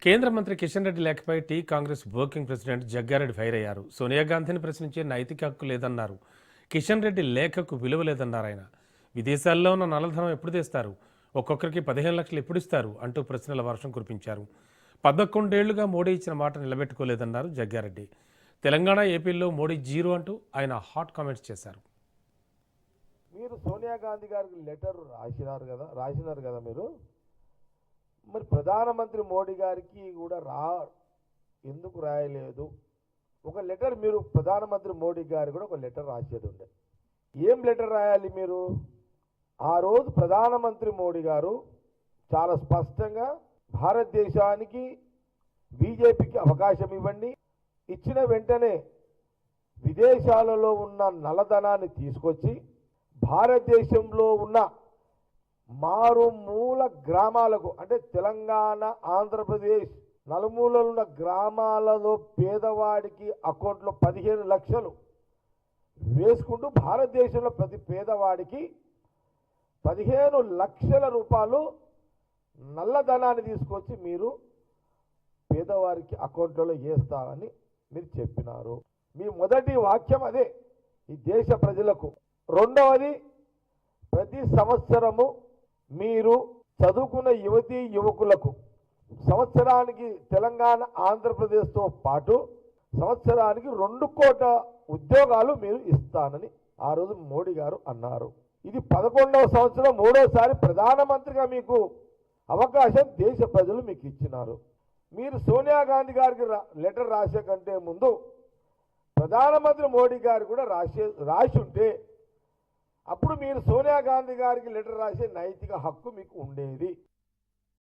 కేంద్ర మంత్రి కిషన్ రెడ్డి లేఖపై T Congress working president Jagga Reddy fire అయ్యారు. సోనియా గాంధీని ప్రశ్నించే నైతిక హక్కు లేదన్నారు. కిషన్ రెడ్డి లేఖకు విలువ లేదన్నారు. ఆయన విదేశాల్లో ఉన్న నల్లధనం ఎప్పుడు తెస్తారు, ఒక్కొక్కరికి 15 లక్షలు ఎప్పుడు ఇస్తారు అంటూ ప్రశ్నల వర్షం కురిపించారు. 11 ఏళ్లుగా మోడీ ఇచ్చిన మాట నిలబెట్టుకోలేదన్నారు జగ్గారెడ్డి. తెలంగాణ, ఏపీలో మోడీ జీరో అంటూ ఆయన హాట్ కామెంట్స్ చేశారు. మీరు సోనియా గాంధీ గారికి లెటర్ రాసినారు కదా మీరు, మరి ప్రధానమంత్రి మోడీ గారికి కూడా ఎందుకు రాయలేదు? ఒక లెటర్ మీరు ప్రధానమంత్రి మోడీ గారికి కూడా ఒక లెటర్ రాసేది ఉండే. ఏం లెటర్ రాయాలి మీరు? ఆ రోజు ప్రధానమంత్రి మోడీ గారు చాలా స్పష్టంగా భారతదేశానికి, బీజేపీకి అవకాశం ఇవ్వండి, ఇచ్చిన వెంటనే విదేశాలలో ఉన్న నల్లధనాన్ని తీసుకొచ్చి భారతదేశంలో ఉన్న మారుమూల గ్రామాలకు, అంటే తెలంగాణ, ఆంధ్రప్రదేశ్ నలుమూలలు ఉన్న గ్రామాలలో పేదవాడికి అకౌంట్లో 15 లక్షలు వేసుకుంటూ భారతదేశంలో ప్రతి పేదవాడికి 15 లక్షల రూపాయలు నల్లధనాన్ని తీసుకొచ్చి మీరు పేదవారికి అకౌంట్లలో వేస్తామని మీరు చెప్పినారు. మీ మొదటి వాక్యం అదే ఈ దేశ ప్రజలకు. రెండవది, ప్రతి సంవత్సరము మీరు చదువుకున్న యువతీ యువకులకు సంవత్సరానికి తెలంగాణ, ఆంధ్రప్రదేశ్తో పాటు సంవత్సరానికి 2 కోట్ల ఉద్యోగాలు మీరు ఇస్తానని ఆ రోజు మోడీ గారు అన్నారు. ఇది 11వ సంవత్సరం, 3వసారి ప్రధానమంత్రిగా మీకు అవకాశం దేశ ప్రజలు మీకు ఇచ్చినారు. మీరు సోనియా గాంధీ గారికి లెటర్ రాసే కంటే ముందు ప్రధానమంత్రి మోడీ గారు కూడా రాసి ఉంటే అప్పుడు మీరు సోనియా గాంధీ గారికి లెటర్ రాసే నైతిక హక్కు మీకు ఉండేది.